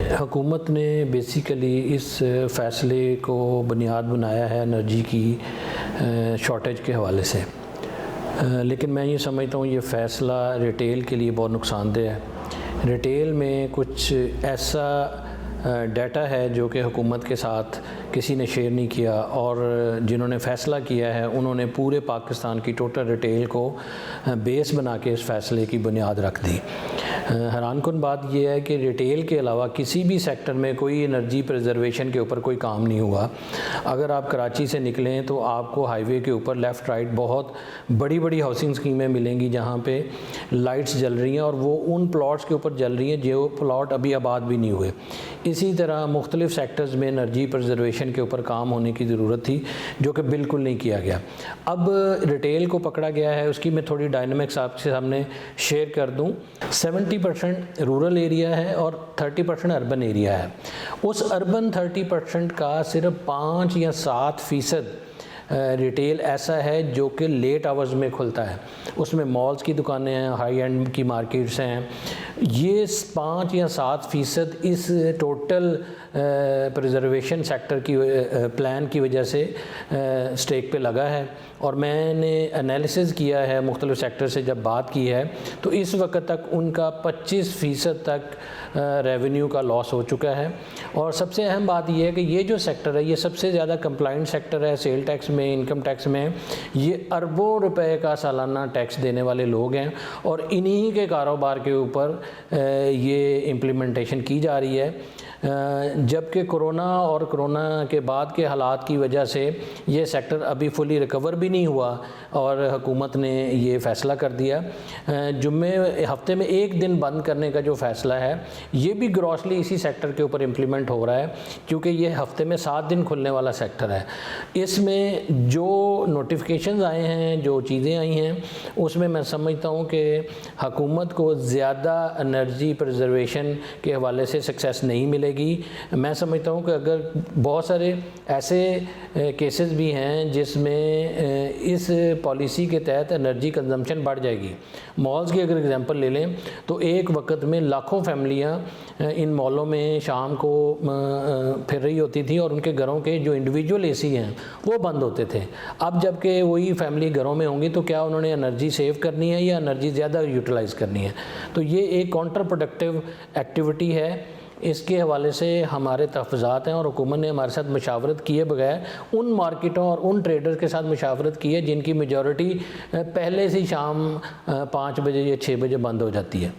हुकूमत ने बेसिकली इस फ़ैसले को बुनियाद बनाया है एनर्जी की शॉर्टेज के हवाले से, लेकिन मैं ये समझता हूँ ये फ़ैसला रिटेल के लिए बहुत नुकसानदेह है। रिटेल में कुछ ऐसा डाटा है जो कि हुकूमत के साथ किसी ने शेयर नहीं किया, और जिन्होंने फ़ैसला किया है उन्होंने पूरे पाकिस्तान की टोटल रिटेल को बेस बना के इस फ़ैसले की बुनियाद रख दी। हैरानकुन बात यह है कि रिटेल के अलावा किसी भी सेक्टर में कोई एनर्जी प्रिजर्वेशन के ऊपर कोई काम नहीं हुआ। अगर आप कराची से निकलें तो आपको हाईवे के ऊपर लेफ़्ट राइट बहुत बड़ी बड़ी हाउसिंग स्कीमें मिलेंगी जहाँ पे लाइट्स जल रही हैं, और वो उन प्लॉट्स के ऊपर जल रही हैं जो प्लॉट अभी आबाद भी नहीं हुए। इसी तरह मुख्तलिफ़ सेक्टर्स में एनर्जी प्रिजर्वेशन के ऊपर काम होने की ज़रूरत थी, जो कि बिल्कुल नहीं किया गया। अब रिटेल को पकड़ा गया है, उसकी मैं थोड़ी डायनामिक्स आपके सामने शेयर कर दूं। 70% रूरल एरिया है और 30% अर्बन एरिया है। उस अर्बन 30% का सिर्फ 5 या 7% रिटेल ऐसा है जो कि लेट आवर्स में खुलता है। उसमें मॉल्स की दुकानें हैं, हाई एंड की मार्केट्स हैं। ये 5 या 7% इस टोटल प्रिजर्वेशन सेक्टर की प्लान की वजह से स्टेक पे लगा है। और मैंने एनालिसिस किया है मुख्तलिफ़ सेक्टर से जब बात की है, तो इस वक्त तक उनका 25% तक रेवेन्यू का लॉस हो चुका है। और सबसे अहम बात यह है कि ये जो सेक्टर है ये सबसे ज़्यादा कंप्लाइंट सेक्टर है। सेल टैक्स में, इनकम टैक्स में ये अरबों रुपए का सालाना टैक्स देने वाले लोग हैं, और इन्हीं के कारोबार के ऊपर ये इम्प्लीमेंटेशन की जा रही है। जबकि कोरोना और कोरोना के बाद के हालात की वजह से ये सेक्टर अभी फुली रिकवर भी नहीं हुआ, और हुकूमत ने ये फ़ैसला कर दिया। जुम्मे हफ्ते में एक दिन बंद करने का जो फ़ैसला है ये भी ग्रॉसली इसी सेक्टर के ऊपर इम्प्लीमेंट हो रहा है, क्योंकि ये हफ्ते में 7 दिन खुलने वाला सेक्टर है। इसमें जो नोटिफिकेशंस आए हैं, जो चीज़ें आई हैं, उसमें मैं समझता हूँ कि हुकूमत को ज़्यादा एनर्जी प्रिजर्वेशन के हवाले से सक्सेस नहीं मिलेगी। मैं समझता हूँ कि अगर बहुत सारे ऐसे केसेस भी हैं जिसमें इस पॉलिसी के तहत एनर्जी कंजम्पशन बढ़ जाएगी। मॉल्स की अगर एग्जांपल ले लें तो एक वक्त में लाखों फैमिलियाँ इन मॉलों में शाम को फिर रही होती थी, और उनके घरों के जो इंडिविजुअल एसी हैं वो बंद होते थे। अब जबकि वही फैमिली घरों में होंगी तो क्या उन्होंने एनर्जी सेव करनी है या एनर्जी ज़्यादा यूटिलाइज़ करनी है? तो ये एक काउंटर प्रोडक्टिव एक्टिविटी है। इसके हवाले से हमारे तहफ़्फ़ुज़ात हैं, और हुकूमत ने हमारे साथ मशावरत किए बगैर उन मार्केटों और उन ट्रेडर्स के साथ मशावरत की है जिनकी मेजॉरिटी पहले से शाम 5 बजे या 6 बजे बंद हो जाती है।